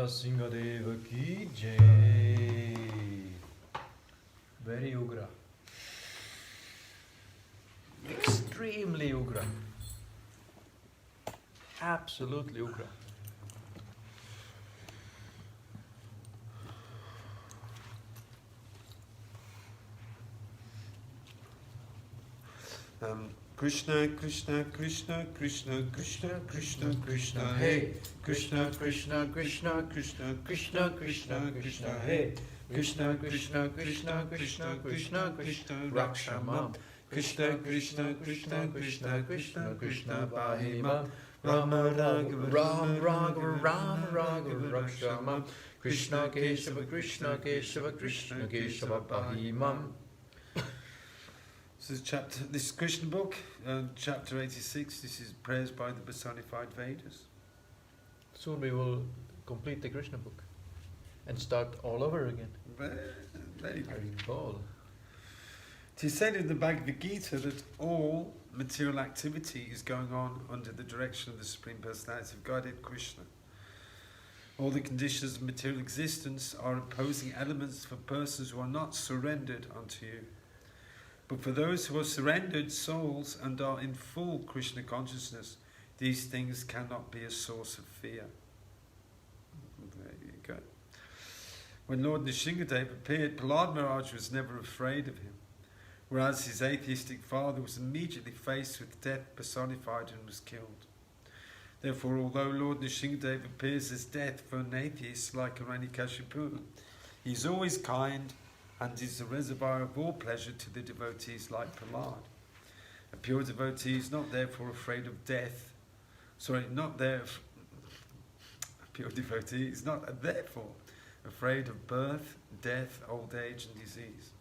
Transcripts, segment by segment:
Nrsimha ki jai. Very ugra. Extremely ugra. Absolutely ugra. Krishna, Krishna, Krishna, Krishna, Krishna, Krishna, Krishna, Hey. Krishna, Krishna, Krishna, Krishna, Krishna, Krishna, Krishna, Hey. Krishna, Krishna, Krishna, Krishna, Krishna, Krishna, Rakshama. Krishna, Krishna, Krishna, Krishna, Krishna, Krishna, Bahima. Rama, Raghava, Rama, Raghava, Rama, Raghava, Rakshama. Krishna, Keshava, Krishna, Keshava, Krishna, Keshava, Bahimam. This is Krishna book, chapter 86. This is prayers by the personified Vedas. Soon we will complete the Krishna book and start all over again. Very good. It is said in the Bhagavad Gita that all material activity is going on under the direction of the Supreme Personality of Godhead, Krishna. All the conditions of material existence are opposing elements for persons who are not surrendered unto you. But for those who are surrendered souls and are in full Krishna consciousness, these things cannot be a source of fear. There you go. When Lord Nrsimha appeared, Prahlad Maharaj was never afraid of him, whereas his atheistic father was immediately faced with death personified and was killed. Therefore, although Lord Nrsimha appears as death for an atheist like Hiranyakashipu, he is always kind and is the reservoir of all pleasure to the devotees like Prahlad. A pure devotee is not therefore afraid of death. A pure devotee is not therefore afraid of birth, death, old age and disease.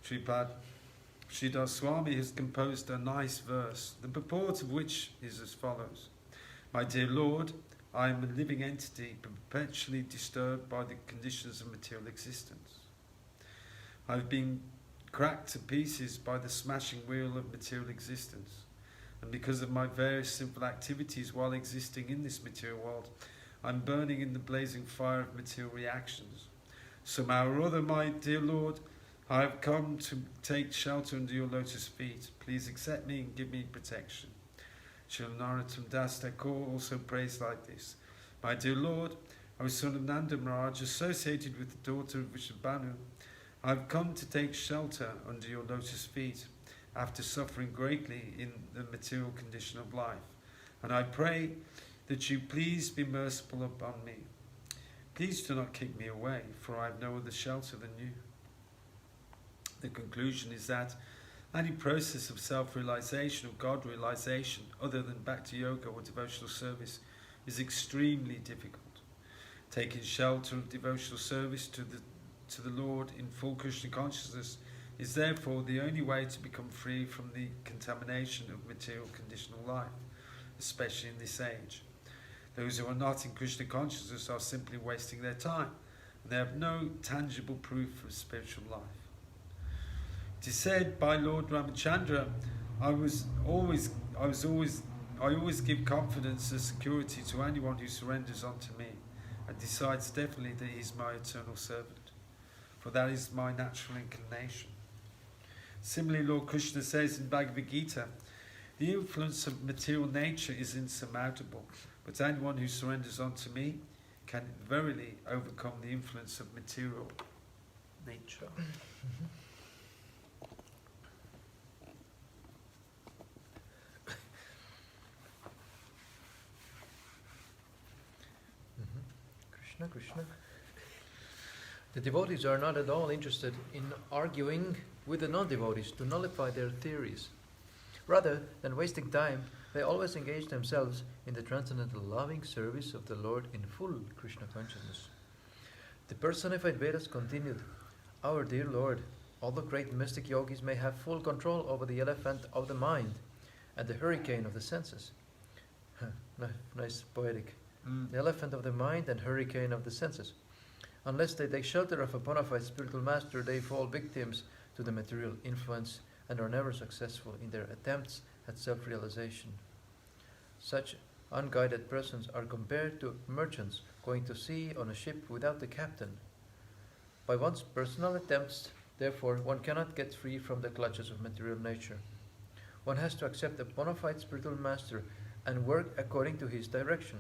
Sripad Sridhar Swami has composed a nice verse, the purport of which is as follows. My dear Lord, I am a living entity perpetually disturbed by the conditions of material existence. I have been cracked to pieces by the smashing wheel of material existence, and because of my various sinful activities while existing in this material world, I am burning in the blazing fire of material reactions. Somehow or other, my dear Lord, I have come to take shelter under your lotus feet. Please accept me and give me protection. Srila Narottam Das Thakur also prays like this. My dear Lord, I was son of Nanda Maharaj, associated with the daughter of Vrishabhanu. I have come to take shelter under your lotus feet after suffering greatly in the material condition of life. And I pray that you please be merciful upon me. Please do not kick me away, for I have no other shelter than you. The conclusion is that any process of self-realization or God-realization other than Bhakti Yoga or devotional service is extremely difficult. Taking shelter of devotional service to the Lord in full Krishna consciousness is therefore the only way to become free from the contamination of material conditional life, especially in this age. Those who are not in Krishna consciousness are simply wasting their time, and they have no tangible proof of spiritual life. It is said by Lord Ramachandra, I always give confidence and security to anyone who surrenders unto me and decides definitely that he is my eternal servant, for that is my natural inclination. Similarly, Lord Krishna says in Bhagavad Gita, the influence of material nature is insurmountable, but anyone who surrenders unto me can verily overcome the influence of material nature. Krishna, Krishna. The devotees are not at all interested in arguing with the non-devotees to nullify their theories. Rather than wasting time, they always engage themselves in the transcendental loving service of the Lord in full Krishna consciousness. The personified Vedas continued, Our dear Lord, although great mystic yogis may have full control over the elephant of the mind and the hurricane of the senses. Nice poetic. The elephant of the mind and hurricane of the senses. Unless they take shelter of a bona fide spiritual master, they fall victims to the material influence and are never successful in their attempts at self-realization. Such unguided persons are compared to merchants going to sea on a ship without a captain. By one's personal attempts, therefore, one cannot get free from the clutches of material nature. One has to accept a bona fide spiritual master and work according to his direction.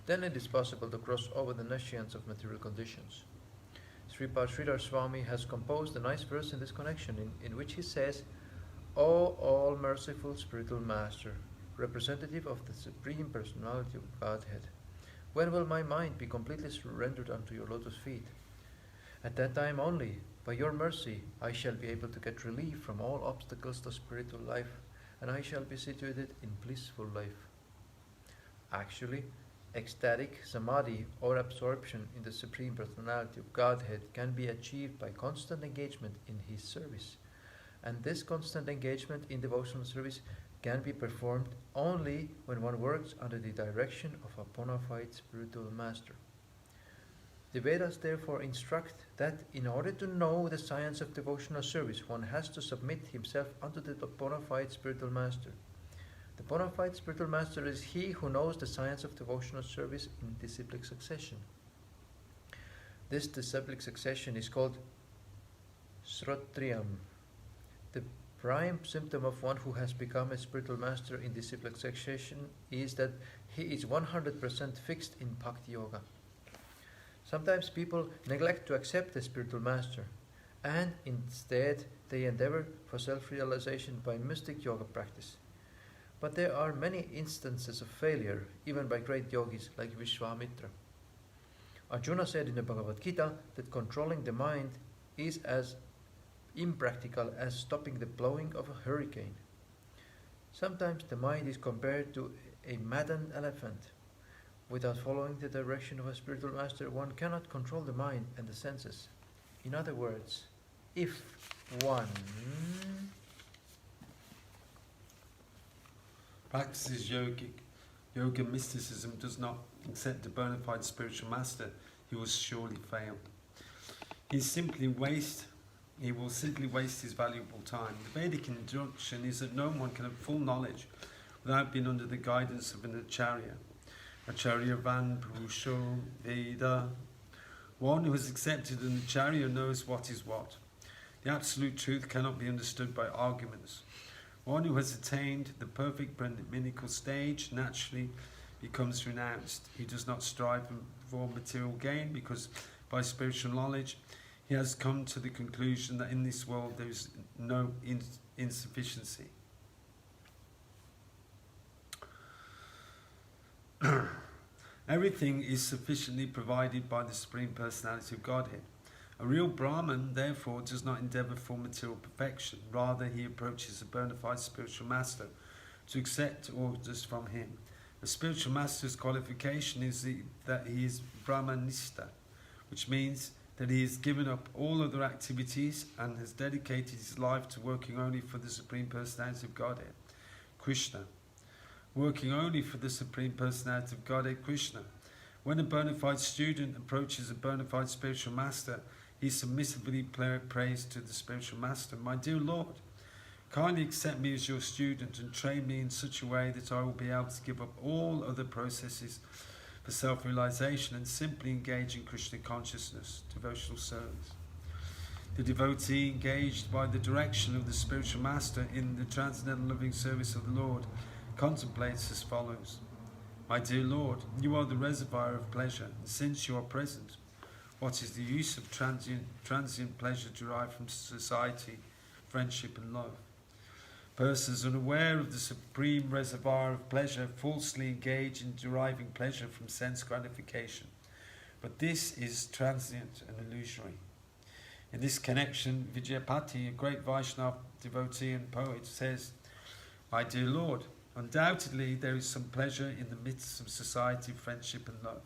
Then it is possible to cross over the nescience of material conditions. Sripad Sridhar Swami has composed a nice verse in this connection in which he says, O all merciful spiritual master, representative of the Supreme Personality of Godhead, when will my mind be completely surrendered unto your lotus feet? At that time only, by your mercy, I shall be able to get relief from all obstacles to spiritual life, and I shall be situated in blissful life. Actually, ecstatic samadhi or absorption in the Supreme Personality of Godhead can be achieved by constant engagement in His service. And this constant engagement in devotional service can be performed only when one works under the direction of a bona fide spiritual master. The Vedas therefore instruct that in order to know the science of devotional service, one has to submit himself unto the bona fide spiritual master. The bona fide spiritual master is he who knows the science of devotional service in disciplic succession. This disciplic succession is called Srotriyam. The prime symptom of one who has become a spiritual master in disciplic succession is that he is 100% fixed in Bhakti Yoga. Sometimes people neglect to accept the spiritual master, and instead they endeavor for self-realization by mystic yoga practice. But there are many instances of failure, even by great yogis like Vishwamitra. Arjuna said in the Bhagavad Gita that controlling the mind is as impractical as stopping the blowing of a hurricane. Sometimes the mind is compared to a maddened elephant. Without following the direction of a spiritual master, one cannot control the mind and the senses. In other words, if one practices yogic yoga mysticism does not accept a bona fide spiritual master, he will surely fail. He will simply waste his valuable time. The Vedic injunction is that no one can have full knowledge without being under the guidance of an acharya. Acharya van Purusho Veda. One who has accepted an acharya knows what is what. The absolute truth cannot be understood by arguments. One who has attained the perfect Brahminical stage naturally becomes renounced. He does not strive for material gain because by spiritual knowledge he has come to the conclusion that in this world there is no insufficiency. Everything is sufficiently provided by the Supreme Personality of Godhead. A real Brahman, therefore, does not endeavour for material perfection. Rather, he approaches a bona fide spiritual master to accept orders from him. A spiritual master's qualification is that he is Brahmanista, which means that he has given up all other activities and has dedicated his life to working only for the Supreme Personality of Godhead, Krishna. Working only for the Supreme Personality of Godhead, Krishna. When a bona fide student approaches a bona fide spiritual master, he submissively prays to the spiritual master, "My dear Lord, kindly accept me as your student and train me in such a way that I will be able to give up all other processes for self-realization and simply engage in Krishna consciousness, devotional service." The devotee engaged by the direction of the spiritual master in the transcendental loving service of the Lord contemplates as follows: "My dear Lord, you are the reservoir of pleasure, and since you are present, what is the use of transient pleasure derived from society, friendship and love? Persons unaware of the supreme reservoir of pleasure falsely engage in deriving pleasure from sense gratification. But this is transient and illusory." In this connection, Vijayapati, a great Vaishnava devotee and poet, says, "My dear Lord, undoubtedly there is some pleasure in the midst of society, friendship and love.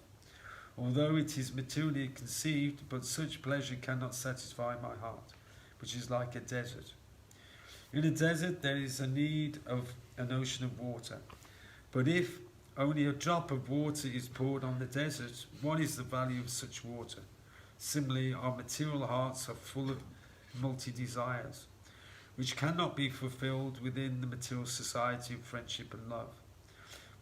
Although it is materially conceived, but such pleasure cannot satisfy my heart, which is like a desert. In a desert there is a need of an ocean of water. But if only a drop of water is poured on the desert, what is the value of such water? Similarly, our material hearts are full of multi-desires, which cannot be fulfilled within the material society of friendship and love.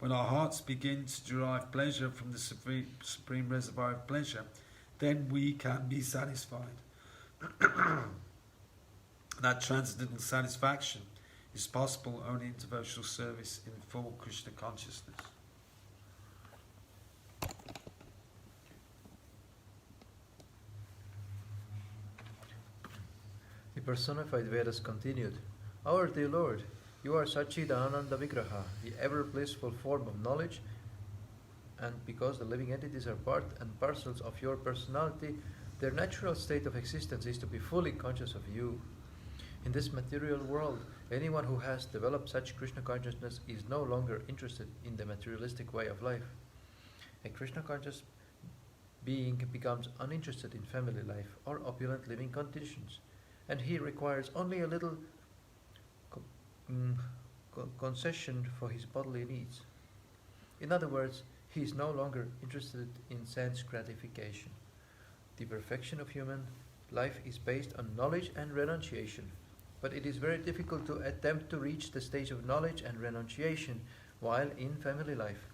When our hearts begin to derive pleasure from the supreme reservoir of pleasure, then we can be satisfied. That transcendental satisfaction is possible only in devotional service in full Krishna consciousness." The personified Vedas continued, "Our dear Lord, you are Satchidananda Vigraha, the ever blissful form of knowledge, and because the living entities are part and parcels of your personality, their natural state of existence is to be fully conscious of you. In this material world, anyone who has developed such Krishna consciousness is no longer interested in the materialistic way of life. A Krishna conscious being becomes uninterested in family life or opulent living conditions, and he requires only a little concession for his bodily needs. In other words, he is no longer interested in sense gratification. The perfection of human life is based on knowledge and renunciation, but it is very difficult to attempt to reach the stage of knowledge and renunciation while in family life.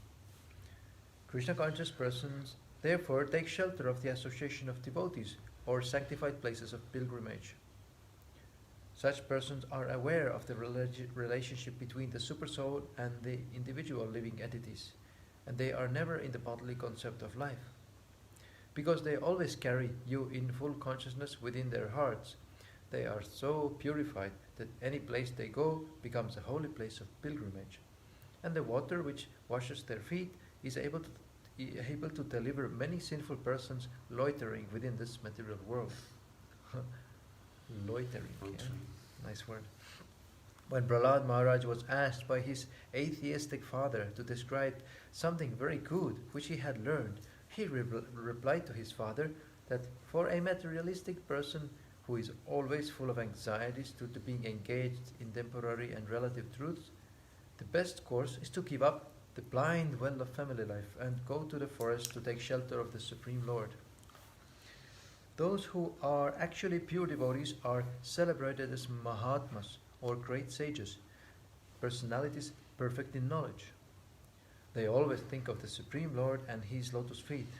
Krishna conscious persons therefore take shelter of the association of devotees or sanctified places of pilgrimage. Such persons are aware of the relationship between the supersoul and the individual living entities, and they are never in the bodily concept of life. Because they always carry you in full consciousness within their hearts, they are so purified that any place they go becomes a holy place of pilgrimage, and the water which washes their feet is able to deliver many sinful persons loitering within this material world." Loitering, yeah? Nice word. When Prahlad Maharaj was asked by his atheistic father to describe something very good which he had learned, he replied to his father that for a materialistic person who is always full of anxieties due to being engaged in temporary and relative truths, the best course is to give up the blind well of family life and go to the forest to take shelter of the Supreme Lord. Those who are actually pure devotees are celebrated as Mahatmas or great sages, personalities perfect in knowledge. They always think of the Supreme Lord and His lotus feet,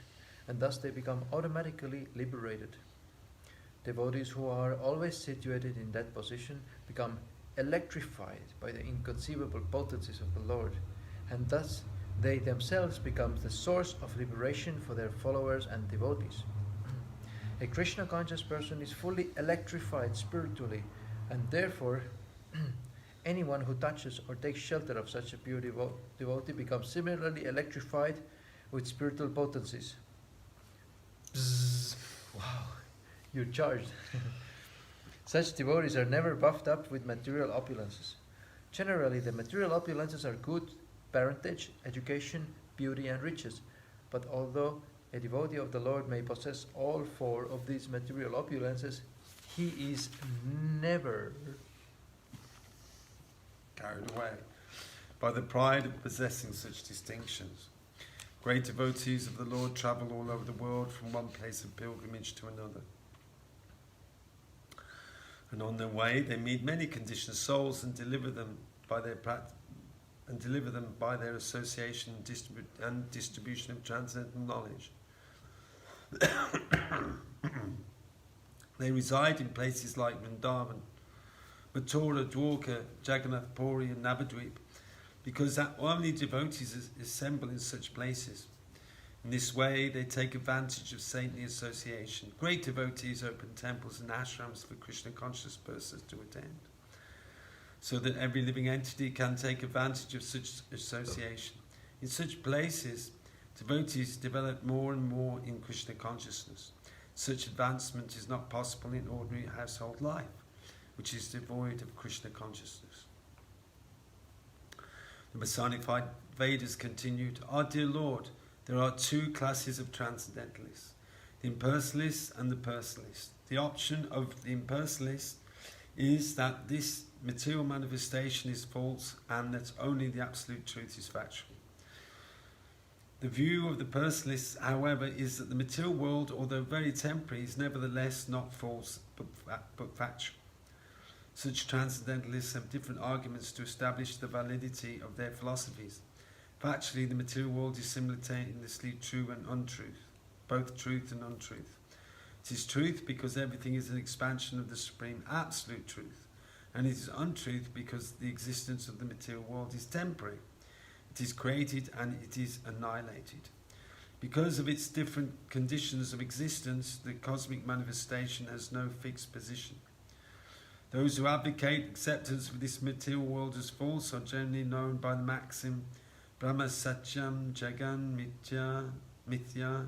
and thus they become automatically liberated. Devotees who are always situated in that position become electrified by the inconceivable potencies of the Lord, and thus they themselves become the source of liberation for their followers and devotees. A Krishna conscious person is fully electrified spiritually, and therefore anyone who touches or takes shelter of such a pure devotee becomes similarly electrified with spiritual potencies. Bzzz. Wow, you're charged. Such devotees are never puffed up with material opulences. Generally, the material opulences are good parentage, education, beauty, and riches. But although a devotee of the Lord may possess all four of these material opulences, he is never carried away by the pride of possessing such distinctions. Great devotees of the Lord travel all over the world from one place of pilgrimage to another. And on their way, they meet many conditioned souls and deliver them by their association and distribution of transcendental knowledge. They reside in places like Vrindavan, Mathura, Dwarka, Jagannath Puri, and Navadvip, because only devotees assemble in such places. In this way, they take advantage of saintly association. Great devotees open temples and ashrams for Krishna conscious persons to attend, so that every living entity can take advantage of such association. In such places, devotees develop more and more in Krishna consciousness. Such advancement is not possible in ordinary household life, which is devoid of Krishna consciousness. The personified Vedas continued, "Our dear Lord, there are two classes of transcendentalists, the impersonalists and the personalists. The option of the impersonalist is that this material manifestation is false and that only the absolute truth is factual. The view of the personalists, however, is that the material world, although very temporary, is nevertheless not false but factual. Such transcendentalists have different arguments to establish the validity of their philosophies. Factually, the material world is simultaneously true and untruth, both truth and untruth. It is truth because everything is an expansion of the supreme absolute truth, and it is untruth because the existence of the material world is temporary. It is created and it is annihilated. Because of its different conditions of existence, the cosmic manifestation has no fixed position. Those who advocate acceptance of this material world as false are generally known by the maxim Brahma Satyam Jagan Mithya.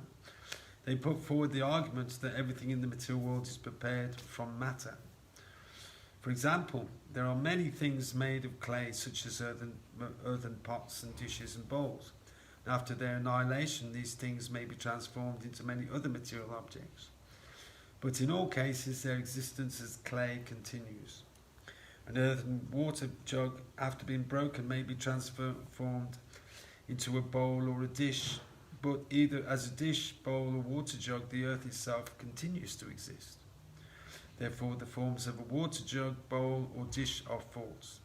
They put forward the argument that everything in the material world is prepared from matter. For example, there are many things made of clay, such as earthen pots and dishes and bowls. And after their annihilation, these things may be transformed into many other material objects. But in all cases, their existence as clay continues. An earthen water jug, after being broken, may be transformed into a bowl or a dish, but either as a dish, bowl, or water jug, the earth itself continues to exist. Therefore, the forms of a water jug, bowl, or dish are false.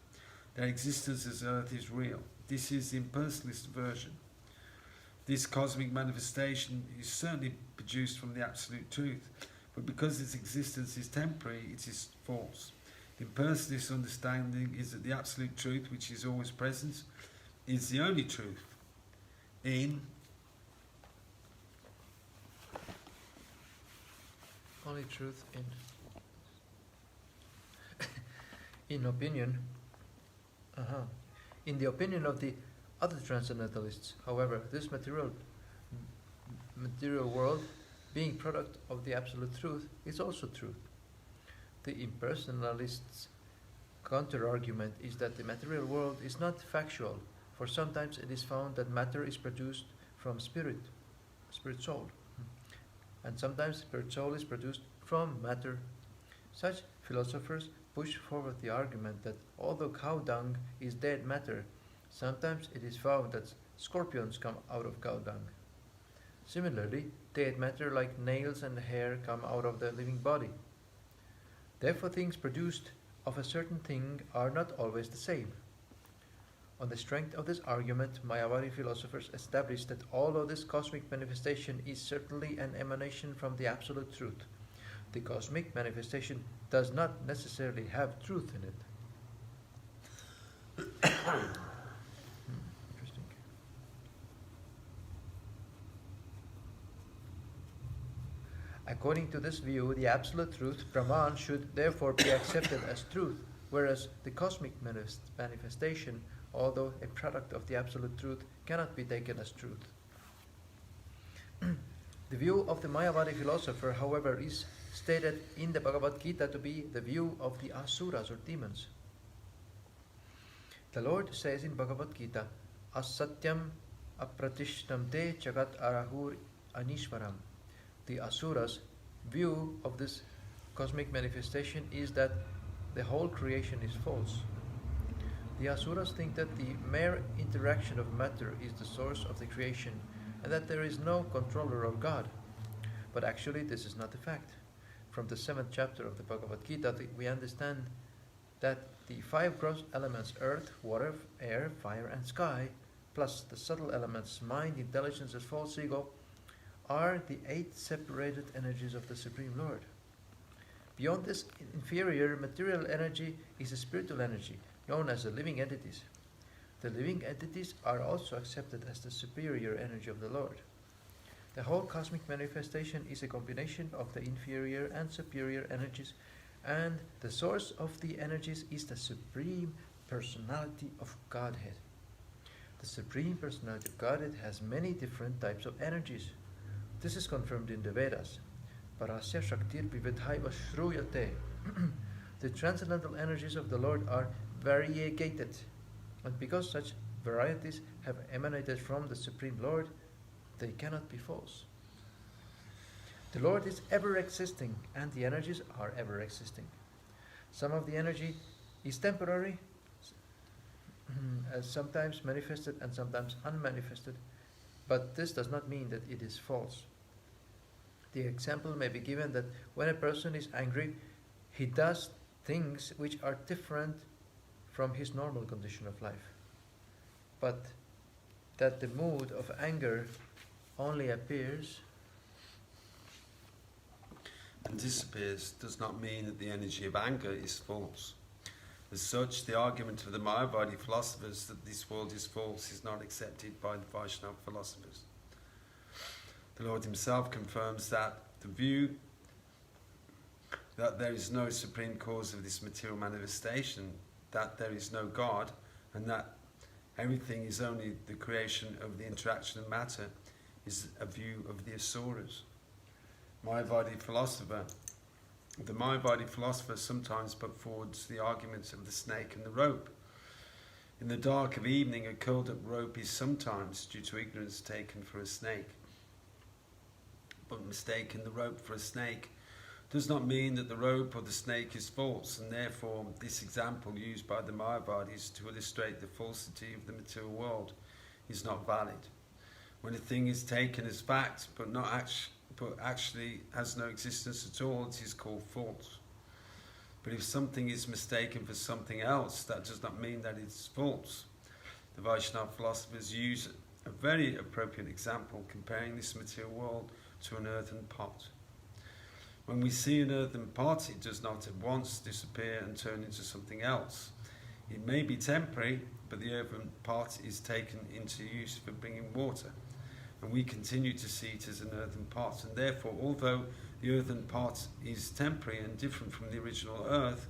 Their existence as earth is real. This is the impersonalist version. This cosmic manifestation is certainly produced from the absolute truth, but because its existence is temporary, it is false. The impersonalist understanding is that the absolute truth, which is always present, is the only truth. Only truth in opinion. In the opinion of the other transcendentalists, however, this material world, being product of the absolute truth, is also truth. The impersonalists' counter-argument is that the material world is not factual, for sometimes it is found that matter is produced from spirit soul, and sometimes spirit soul is produced from matter. Such philosophers push forward the argument that although cow dung is dead matter, sometimes it is found that scorpions come out of cow dung. Similarly, dead matter like nails and hair come out of the living body. Therefore, things produced of a certain thing are not always the same. On the strength of this argument, Mayavadi philosophers established that although this cosmic manifestation is certainly an emanation from the Absolute Truth, the cosmic manifestation does not necessarily have truth in it. Interesting. According to this view, the Absolute Truth, Brahman, should therefore be accepted as truth, whereas the cosmic manifestation, although a product of the Absolute Truth, cannot be taken as truth. The view of the Mayavadi philosopher, however, is stated in the Bhagavad Gita to be the view of the Asuras or demons. The Lord says in Bhagavad Gita, Asatyam apratishtam te jagat arahur anishwaram. The Asuras' view of this cosmic manifestation is that the whole creation is false. The Asuras think that the mere interaction of matter is the source of the creation and that there is no controller of God. But actually this is not the fact. From the 7th chapter of the Bhagavad Gita, we understand that the 5 gross elements, earth, water, air, fire and sky, plus the subtle elements, mind, intelligence and false ego, are the 8 separated energies of the Supreme Lord. Beyond this inferior material energy is a spiritual energy, known as the living entities. The living entities are also accepted as the superior energy of the Lord. The whole cosmic manifestation is a combination of the inferior and superior energies, and the source of the energies is the Supreme Personality of Godhead. The Supreme Personality of Godhead has many different types of energies. This is confirmed in the Vedas. Parasya Shaktir Vividhaiva Shruyate. The transcendental energies of the Lord are variegated, and because such varieties have emanated from the Supreme Lord, they cannot be false. The Lord is ever existing, and the energies are ever existing. Some of the energy is temporary, sometimes manifested and sometimes unmanifested, but this does not mean that it is false. The example may be given that when a person is angry, he does things which are different from his normal condition of life. But that the mood of anger only appears and disappears does not mean that the energy of anger is false. As such, the argument of the Mayavadi philosophers that this world is false is not accepted by the Vaishnava philosophers. The Lord himself confirms that the view that there is no supreme cause of this material manifestation, that there is no God, and that everything is only the creation of the interaction of matter, is a view of the Asuras. The Mayavadi philosopher sometimes put forward the arguments of the snake and the rope. In the dark of evening, a curled up rope is sometimes, due to ignorance, taken for a snake. But mistaking the rope for a snake does not mean that the rope or the snake is false, and therefore this example used by the Mayavadis to illustrate the falsity of the material world is not valid. When a thing is taken as fact but actually has no existence at all, it is called false. But if something is mistaken for something else, that does not mean that it's false. The Vaishnava philosophers use a very appropriate example comparing this material world to an earthen pot. When we see an earthen pot, it does not at once disappear and turn into something else. It may be temporary, but the earthen pot is taken into use for bringing water, and we continue to see it as an earthen pot. And therefore, although the earthen pot is temporary and different from the original earth,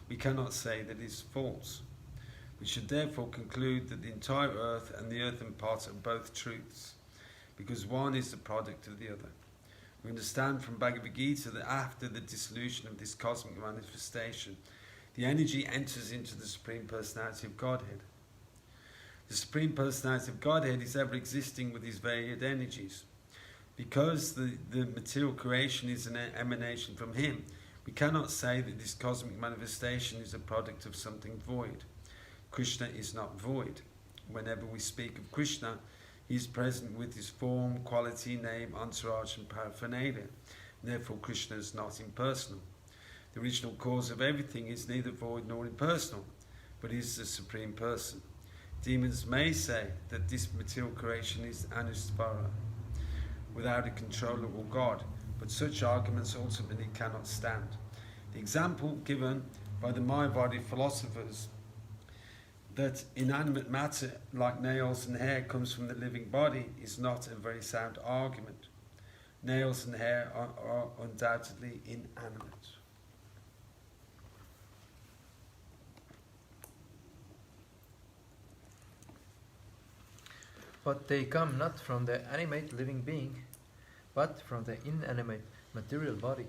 we cannot say that it is false. We should therefore conclude that the entire earth and the earthen pot are both truths, because one is the product of the other. We understand from Bhagavad Gita that after the dissolution of this cosmic manifestation, the energy enters into the Supreme Personality of Godhead. The Supreme Personality of Godhead is ever existing with his varied energies. Because the material creation is an emanation from him, we cannot say that this cosmic manifestation is a product of something void. Krishna is not void. Whenever we speak of Krishna, He is present with his form, quality, name, entourage and paraphernalia. Therefore Krishna is not impersonal. The original cause of everything is neither void nor impersonal, but is the Supreme Person. Demons may say that this material creation is Anusvara, without a controllable God, but such arguments ultimately cannot stand. The example given by the Mayavadi philosophers that inanimate matter like nails and hair comes from the living body is not a very sound argument. Nails and hair are undoubtedly inanimate. But they come not from the animate living being, but from the inanimate material body.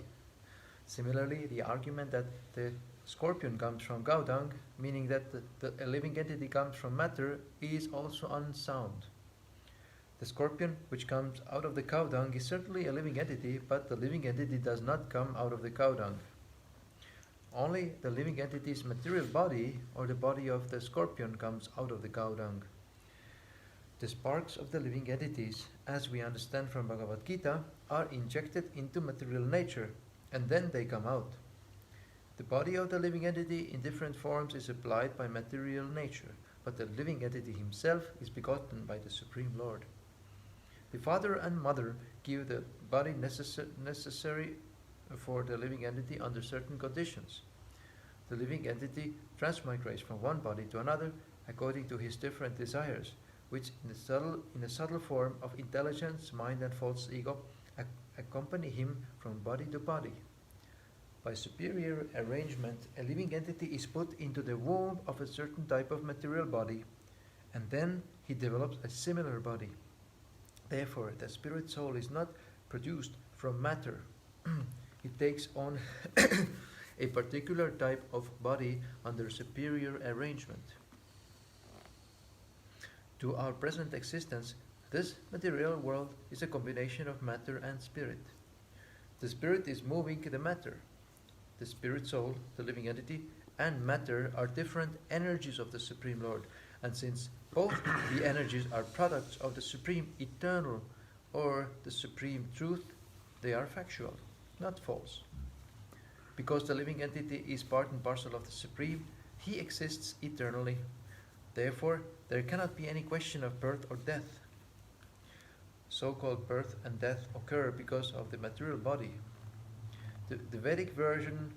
Similarly, the argument that the scorpion comes from cow dung, meaning that a living entity comes from matter, is also unsound. The scorpion which comes out of the cow dung is certainly a living entity, but the living entity does not come out of the cow dung. Only the living entity's material body, or the body of the scorpion, comes out of the cow dung. The sparks of the living entities, as we understand from Bhagavad Gita, are injected into material nature, and then they come out. The body of the living entity in different forms is applied by material nature, but the living entity himself is begotten by the Supreme Lord. The father and mother give the body necessary for the living entity under certain conditions. The living entity transmigrates from one body to another according to his different desires, which in a subtle form of intelligence, mind and false ego accompany him from body to body. By superior arrangement, a living entity is put into the womb of a certain type of material body, and then he develops a similar body. Therefore, the spirit soul is not produced from matter. It takes on a particular type of body under superior arrangement. To our present existence, this material world is a combination of matter and spirit. The spirit is moving the matter. The spirit soul, the living entity, and matter are different energies of the Supreme Lord. And since both the energies are products of the Supreme Eternal or the Supreme Truth, they are factual, not false. Because the living entity is part and parcel of the Supreme, he exists eternally. Therefore, there cannot be any question of birth or death. So-called birth and death occur because of the material body. The Vedic version,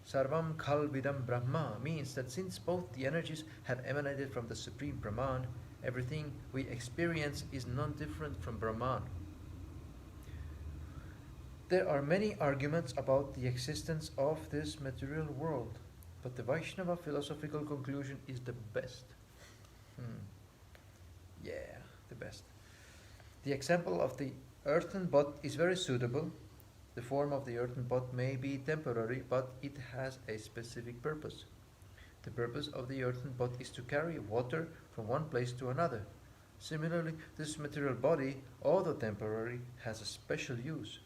Sarvam Khalvidam Brahma, means that since both the energies have emanated from the Supreme Brahman, everything we experience is non-different from Brahman. There are many arguments about the existence of this material world, but the Vaishnava philosophical conclusion is the best. Yeah, the best. The example of the earthen pot is very suitable. The form of the earthen pot may be temporary, but it has a specific purpose. The purpose of the earthen pot is to carry water from one place to another. Similarly, this material body, although temporary, has a special use.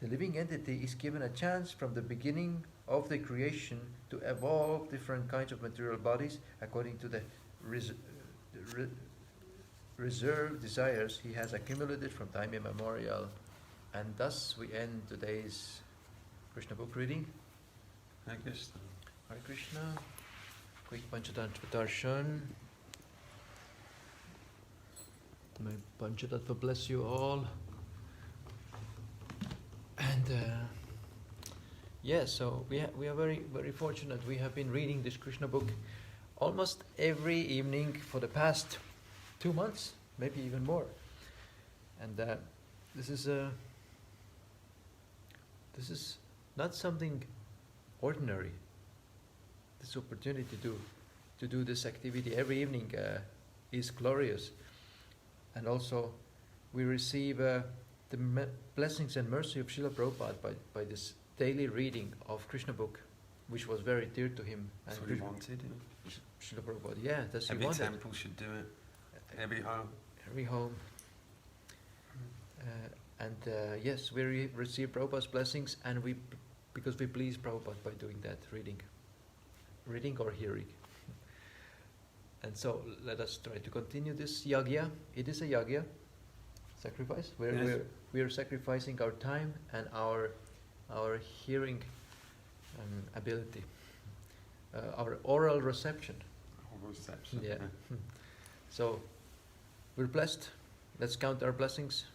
The living entity is given a chance from the beginning of the creation to evolve different kinds of material bodies according to the reserved desires he has accumulated from time immemorial. And thus we end today's Krishna book reading. Hare Krishna. Hare Krishna. Quick Panchatattva darshan. May Panchatattva bless you all. And so we are very, very fortunate. We have been reading this Krishna book almost every evening for the past 2 months, maybe even more. And this is not something ordinary. This opportunity to do this activity every evening is glorious. And also we receive the blessings and mercy of Srila Prabhupada by this daily reading of Krishna book, which was very dear to him. That's what he wanted. Srila Prabhupada, yeah, that's what he wanted. wanted. Every temple should do it. Every home. Every home. Yes, we receive Prabhupada's blessings, and because we please Prabhupada by doing that, reading or hearing. And so let us try to continue this yagya. It is a yagya, sacrifice, where Yes. we are sacrificing our time and our hearing ability, our oral reception. Or reception. Yeah. So we're blessed. Let's count our blessings.